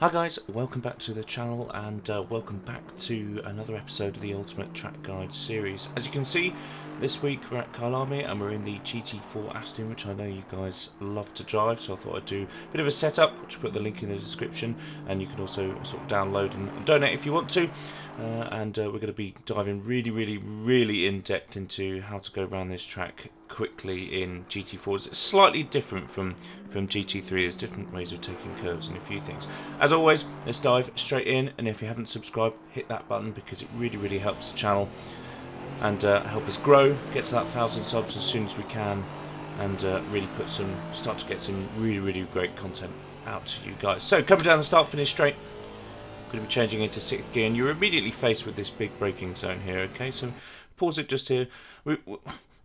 Hi guys, welcome back to the channel and welcome back to another episode of the Ultimate Track Guide series. As you can see, this week we're at Kyalami and we're in the GT4 Aston, which I know you guys love to drive, so I thought I'd do a bit of a setup, which I'll put the link in the description, and you can also sort of download and donate if you want to. We're going to be diving really in depth into how to go around this track quickly in GT4. It's slightly different from GT3. There's different ways of taking curves and a few things. As always, let's dive straight in, and if you haven't subscribed, hit that button because it really helps the channel and help us grow, get to that 1,000 subs as soon as we can, and really start to get some really great content out to you guys. So coming down the start finish straight, going to be changing into 6th gear, and you're immediately faced with this big braking zone here. Okay, so pause it just here.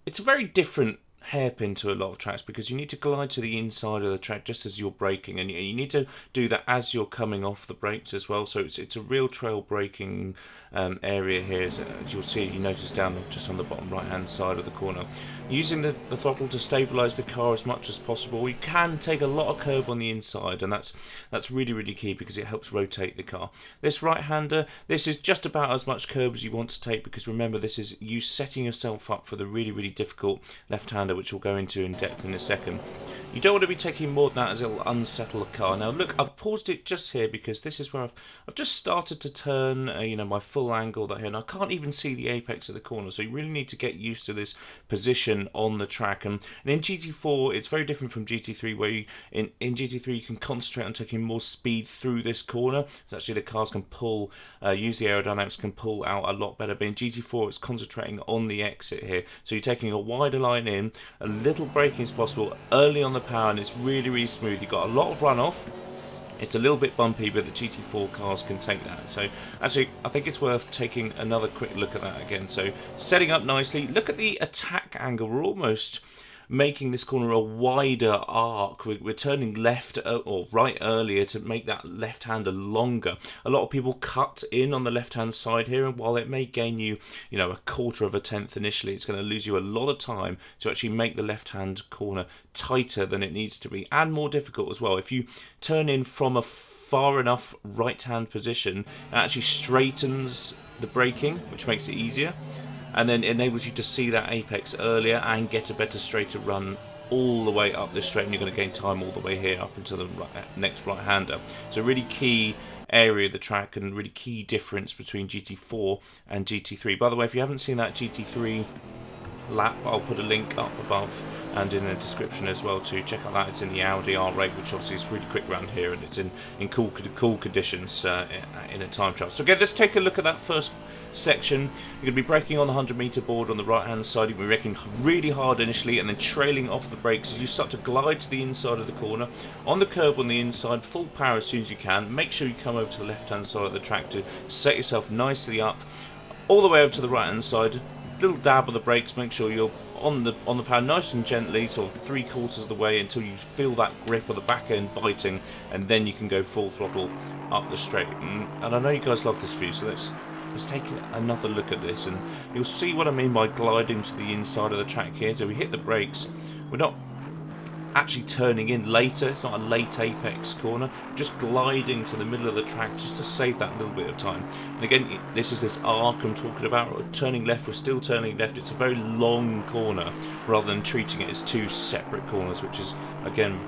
It's a very different hairpin to a lot of tracks because you need to glide to the inside of the track just as you're braking, and you need to do that as you're coming off the brakes as well. So it's a real trail braking area here, as you'll see. You notice down just on the bottom right hand side of the corner, using the throttle to stabilize the car as much as possible. You can take a lot of curve on the inside, and that's really key because it helps rotate the car. This right hander, this is just about as much curve as you want to take, because remember, this is you setting yourself up for the really difficult left hander, which we'll go into in depth in a second. You don't want to be taking more than that, as it'll unsettle a car. Now look, I've paused it just here because this is where I've just started to turn my full angle that here, and I can't even see the apex of the corner, so you really need to get used to this position on the track. And in GT4 it's very different from GT3, where in GT3 you can concentrate on taking more speed through this corner. So actually the cars can pull, use the aerodynamics, can pull out a lot better, but in GT4 it's concentrating on the exit here, so you're taking a wider line in, a little braking as possible early on the power, and it's really smooth. You've got a lot of runoff. It's a little bit bumpy, but the GT4 cars can take that. So actually, I think it's worth taking another quick look at that again. So setting up nicely. Look at the attack angle. We're almost making this corner a wider arc. We're turning left or right earlier to make that left hander longer. A lot of people cut in on the left hand side here, and while it may gain you, a quarter of a tenth initially, it's going to lose you a lot of time to actually make the left hand corner tighter than it needs to be, and more difficult as well. If you turn in from a far enough right hand position, it actually straightens the braking, which makes it easier, and then enables you to see that apex earlier and get a better straighter run all the way up this straight, and you're going to gain time all the way here up until the next right hander. So really key area of the track, and really key difference between GT4 and GT3. By the way, if you haven't seen that GT3 lap, I'll put a link up above and in the description as well to check out that. It's in the Audi R8, which obviously is really quick round here, and it's in cool conditions in a time trial. So again, let's take a look at that first section. You're going to be braking on the 100-meter board on the right hand side. You'll be braking really hard initially and then trailing off the brakes as you start to glide to the inside of the corner. On the curb on the inside, full power as soon as you can. Make sure you come over to the left hand side of the track to set yourself nicely up. All the way over to the right hand side, little dab of the brakes. Make sure you're on the power nice and gently, sort of 3/4 of the way, until you feel that grip of the back end biting, and then you can go full throttle up the straight. And I know you guys love this view, so let's take another look at this, and you'll see what I mean by gliding to the inside of the track here. So we hit the brakes, we're not actually turning in later, it's not a late apex corner, just gliding to the middle of the track just to save that little bit of time. And again, this is this arc I'm talking about. Turning left, we're still turning left. It's a very long corner rather than treating it as two separate corners, which is, again,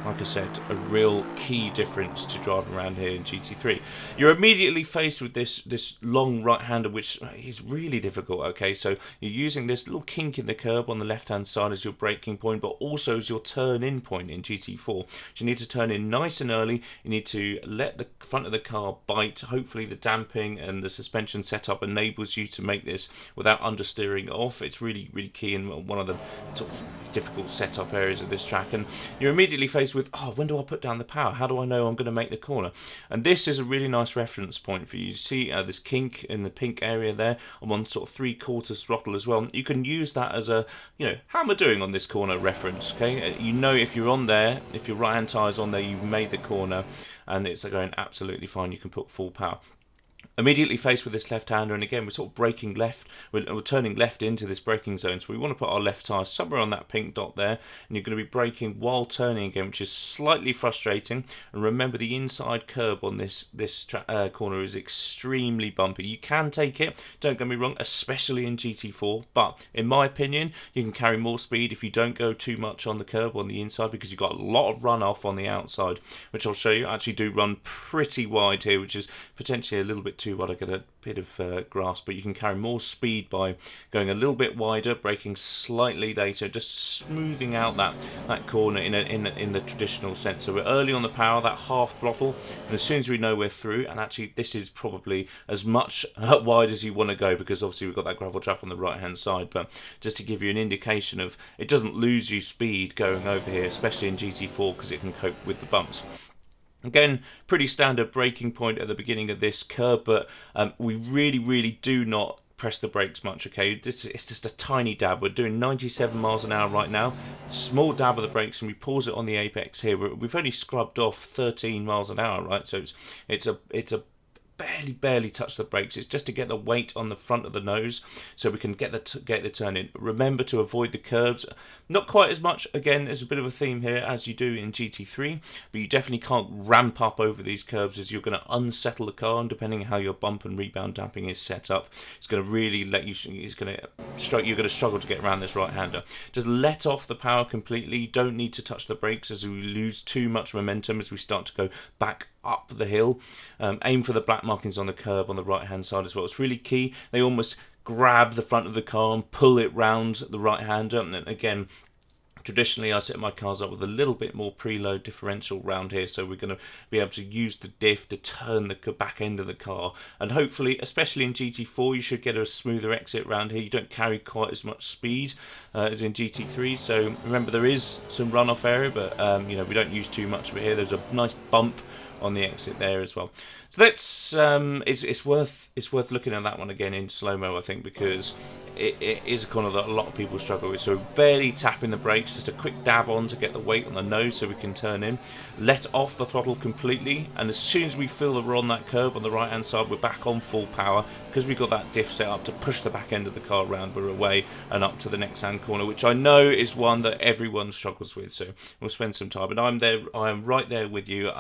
like I said, a real key difference to driving around here in GT3. You're immediately faced with this long right-hander, which is really difficult. Okay, so you're using this little kink in the curb on the left-hand side as your braking point, but also as your turn-in point in GT4. So you need to turn in nice and early. You need to let the front of the car bite. Hopefully the damping and the suspension setup enables you to make this without understeering off. It's really key, and one of the sort of difficult setup areas of this track. And you're immediately faced with, when do I put down the power? How do I know I'm going to make the corner? And this is a really nice reference point for you. You see this kink in the pink area there. I'm on sort of 3/4 throttle as well. You can use that as a, how am I doing on this corner reference? Okay, if you're on there, if your right hand tire is on there, you've made the corner, and it's going absolutely fine. You can put full power. immediately faced with this left-hander, and again we're sort of braking left, we're turning left into this braking zone, so we want to put our left tyre somewhere on that pink dot there, and you're going to be braking while turning again, which is slightly frustrating. And remember, the inside curb on this corner is extremely bumpy. You can take it, don't get me wrong, especially in GT4, but in my opinion you can carry more speed if you don't go too much on the curb on the inside, because you've got a lot of runoff on the outside, which I'll show you. I actually do run pretty wide here, which is potentially a little bit too wide. I get a bit of grasp, but you can carry more speed by going a little bit wider, braking slightly later, just smoothing out that corner in the traditional sense. So we're early on the power, that half throttle, and as soon as we know we're through, and actually this is probably as much wide as you want to go, because obviously we've got that gravel trap on the right hand side, but just to give you an indication of, it doesn't lose you speed going over here, especially in GT4, because it can cope with the bumps. Again, pretty standard braking point at the beginning of this curve, but we really do not press the brakes much, okay? It's just a tiny dab. We're doing 97 miles an hour right now. Small dab of the brakes, and we pause it on the apex here. We've only scrubbed off 13 miles an hour, right? So it's a barely touch the brakes. It's just to get the weight on the front of the nose so we can get the turn in. Remember to avoid the curbs, not quite as much. Again, there's a bit of a theme here as you do in GT3, but you definitely can't ramp up over these curves, as you're going to unsettle the car, and depending on how your bump and rebound damping is set up, it's going to really let you, you're going to struggle to get around this right hander. Just let off the power completely. You don't need to touch the brakes, as we lose too much momentum as we start to go back up the hill. Aim for the black markings on the curb on the right hand side as well. It's really key. They almost grab the front of the car and pull it round the right hander, and then again, traditionally I set my cars up with a little bit more preload differential round here, so we're going to be able to use the diff to turn the back end of the car, and hopefully, especially in GT4, you should get a smoother exit round here. You don't carry quite as much speed as in GT3, so remember there is some runoff area, but you know, we don't use too much of it here. There's a nice bump on the exit there as well. So that's it's worth looking at that one again in slow-mo, I think, because it is a corner that a lot of people struggle with. So barely tapping the brakes, just a quick dab on to get the weight on the nose so we can turn in. Let off the throttle completely, and as soon as we feel that we're on that curb on the right hand side, we're back on full power, because we've got that diff set up to push the back end of the car around. We're away and up to the next hand corner, which I know is one that everyone struggles with. So we'll spend some time, and I am right there with you.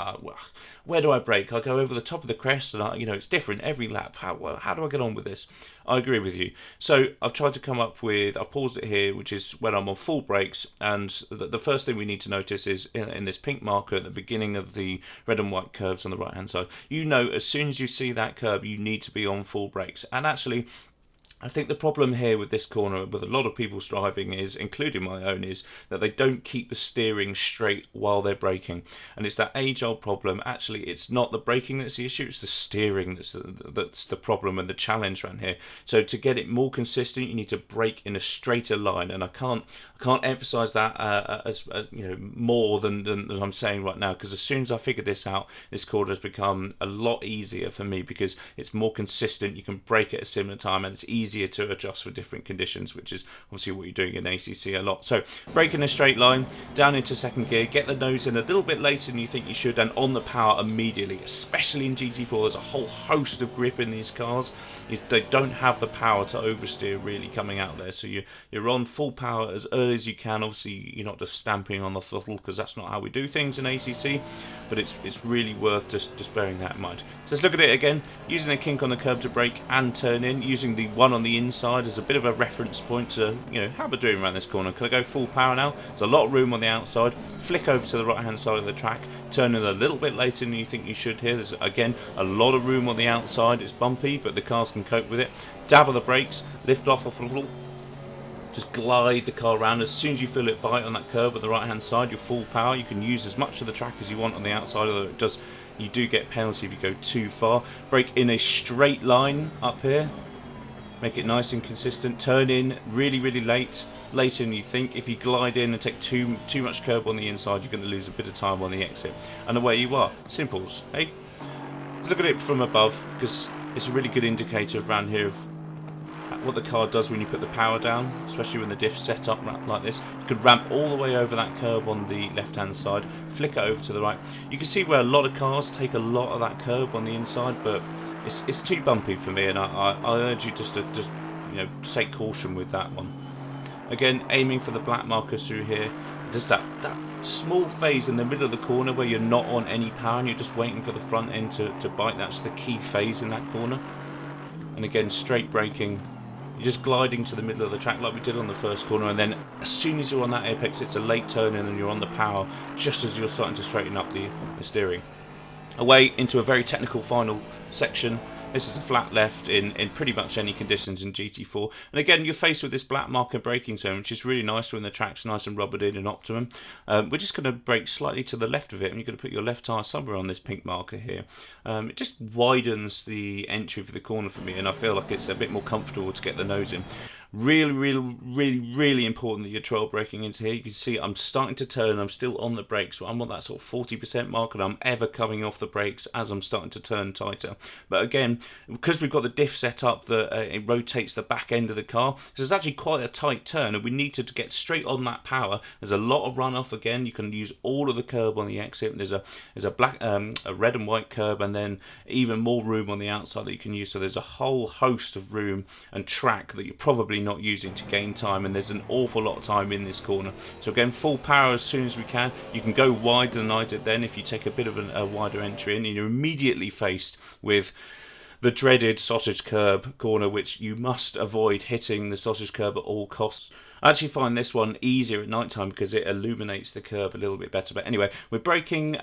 Where do I brake? I go over the top of the crest, and you know, it's different every lap. How do I get on with this? I agree with you. So I've tried to come up with, I've paused it here, which is when I'm on full brakes, and the first thing we need to notice is in this pink marker at the beginning of the red and white curves on the right hand side, you know, as soon as you see that curve, you need to be on full brakes. And actually, I think the problem here with this corner, with a lot of people driving, is, including my own, is that they don't keep the steering straight while they're braking, and it's that age-old problem. Actually, it's not the braking that's the issue; it's the steering that's the problem and the challenge around here. So to get it more consistent, you need to brake in a straighter line, and I can't emphasize that as you know, more than I'm saying right now, because as soon as I figured this out, this corner has become a lot easier for me because it's more consistent. You can brake at a similar time, and it's easier to adjust for different conditions, which is obviously what you're doing in ACC a lot. So brake in a straight line, down into second gear, get the nose in a little bit later than you think you should, and on the power immediately. Especially in GT4, there's a whole host of grip in these cars. They don't have the power to oversteer really coming out there, so you're on full power as early as you can. Obviously you're not just stamping on the throttle, because that's not how we do things in ACC, but it's really worth just bearing that in mind. So let's look at it again, using a kink on the curb to brake and turn in, using the one on the inside as a bit of a reference point to, you know, how am I doing around this corner? Can I go full power now? There's a lot of room on the outside. Flick over to the right hand side of the track, turn in a little bit later than you think you should here. There's again a lot of room on the outside. It's bumpy, but the cars can cope with it. Dab of the brakes, lift off the throttle, just glide the car around. As soon as you feel it bite on that curb on the right hand side, you're full power. You can use as much of the track as you want on the outside, although it does, you do get penalty if you go too far. Brake in a straight line up here, make it nice and consistent. Turn in really later than you think. If you glide in and take too much curb on the inside, you're going to lose a bit of time on the exit, and away you are. Simples. Hey, let's look at it from above, because it's a really good indicator around here of what the car does when you put the power down, especially when the diff's set up like this. You could ramp all the way over that curb on the left hand side, flick it over to the right. You can see where a lot of cars take a lot of that curb on the inside, but it's too bumpy for me, and I urge you just to take caution with that one. Again, aiming for the black markers through here. Just that small phase in the middle of the corner where you're not on any power and you're just waiting for the front end to bite. That's the key phase in that corner. And again, straight braking. You're just gliding to the middle of the track like we did on the first corner, and then as soon as you're on that apex, it's a late turn in and you're on the power just as you're starting to straighten up the steering. Away into a very technical final section. This is a flat left in pretty much any conditions in GT4. And again, you're faced with this black marker braking zone, which is really nice when the track's nice and rubbered in and optimum. We're just going to brake slightly to the left of it, and you're going to put your left tyre somewhere on this pink marker here. It just widens the entry for the corner for me, and I feel like it's a bit more comfortable to get the nose in. Really important that you're trail braking into here. You can see I'm starting to turn, I'm still on the brakes, so I'm on that sort of 40% mark, and I'm ever coming off the brakes as I'm starting to turn tighter. But again, because we've got the diff set up that it rotates the back end of the car, this is actually quite a tight turn, and we need to get straight on that power. There's a lot of runoff. Again, you can use all of the curb on the exit. There's a black, a red and white curb, and then even more room on the outside that you can use. So there's a whole host of room and track that you're probably not using to gain time, and there's an awful lot of time in this corner. So again, full power as soon as we can. You can go wider than I did then if you take a bit of a wider entry in, and you're immediately faced with the dreaded sausage curb corner, which you must avoid hitting the sausage curb at all costs. I actually find this one easier at night time because it illuminates the curb a little bit better. But anyway, we're braking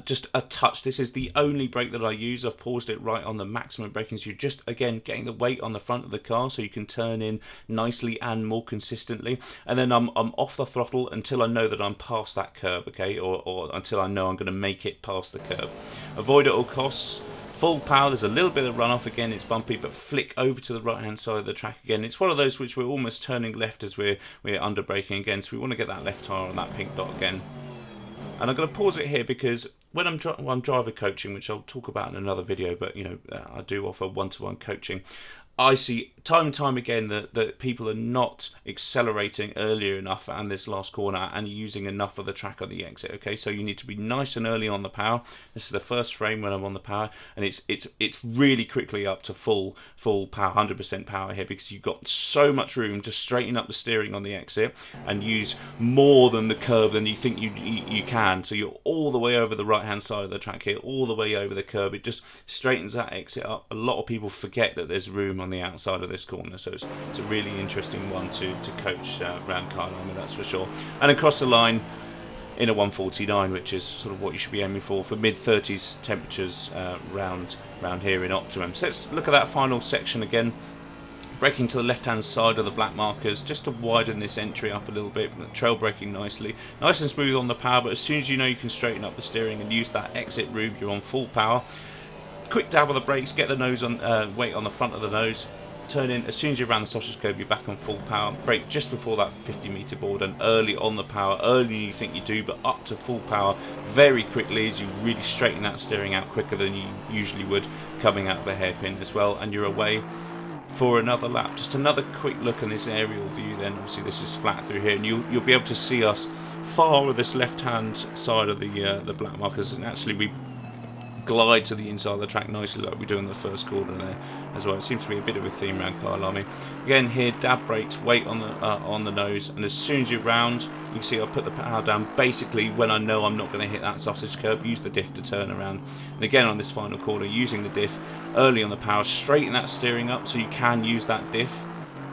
just a touch. This is the only brake that I use. I've paused it right on the maximum braking, so you're just, again, getting the weight on the front of the car so you can turn in nicely and more consistently. And then I'm off the throttle until I know that I'm past that curb, okay, or until I know I'm going to make it past the curb. Avoid at all costs. Full power, there's a little bit of runoff again, it's bumpy, but flick over to the right hand side of the track again. It's one of those which we're almost turning left as we're under braking again, so we want to get that left tyre on that pink dot again. And I'm going to pause it here because when I'm driver coaching, which I'll talk about in another video, but I do offer one-to-one coaching, I see time and time again that people are not accelerating earlier enough and this last corner and using enough of the track on the exit. Okay, so you need to be nice and early on the power. This is the first frame when I'm on the power, and it's really quickly up to full power, 100% power here, because you've got so much room to straighten up the steering on the exit and use more than the curb than you think you can. So you're all the way over the right hand side of the track here, all the way over the curb. It just straightens that exit up. A lot of people forget that there's room on the outside of this corner, so it's a really interesting one to coach around Kyalami, that's for sure. And across the line in a 149, which is sort of what you should be aiming for mid-30s temperatures round here in optimum. So let's look at that final section again. Braking to the left hand side of the black markers just to widen this entry up a little bit, trail braking nicely, nice and smooth on the power, but as soon as you know you can straighten up the steering and use that exit room, you're on full power. Quick dab on the brakes, get the nose on weight on the front of the nose, turn in. As soon as you're around the sausage curb, you're back on full power. Brake just before that 50-metre board and early on the power, earlier than you think you do, but up to full power very quickly as you really straighten that steering out quicker than you usually would coming out of the hairpin as well, and you're away for another lap. Just another quick look in this aerial view then. Obviously this is flat through here, and you'll be able to see us far on this left hand side of the black markers, and actually we glide to the inside of the track nicely like we do in the first corner there as well. It seems to be a bit of a theme around Kyalami. Again here, dab brakes, weight on the nose, and as soon as you're round, you see I put the power down basically when I know I'm not going to hit that sausage curb. Use the diff to turn around, and again on this final corner, using the diff early on the power, straighten that steering up so you can use that diff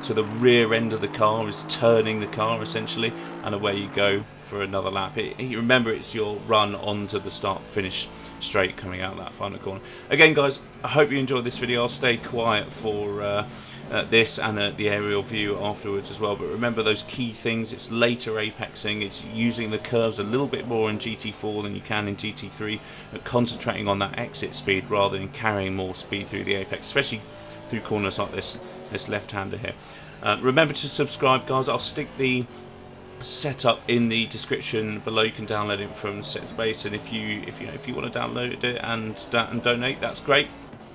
so the rear end of the car is turning the car essentially, and away you go for another lap. Remember, it's your run onto the start finish straight coming out that final corner. Again guys, I hope you enjoyed this video. I'll stay quiet for this and the aerial view afterwards as well, but remember those key things. It's later apexing, it's using the curves a little bit more in GT4 than you can in GT3, but concentrating on that exit speed rather than carrying more speed through the apex, especially through corners like this left-hander here. Remember to subscribe guys. I'll stick the setup in the description below. You can download it from SetSpace, and if you want to download it and donate, that's great.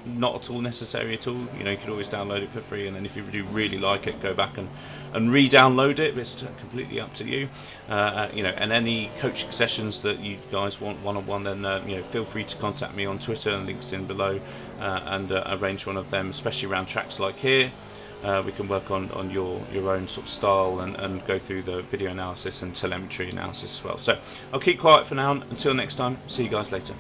not at all necessary at all. You know, you could always download it for free, and then if you do really like it, go back and re-download it. It's completely up to you. You know, and any coaching sessions that you guys want one-on-one, then you know, feel free to contact me on Twitter, and links in below, and arrange one of them, especially around tracks like here. We can work on your own sort of style, and go through the video analysis and telemetry analysis as well. So I'll keep quiet for now. Until next time, see you guys later.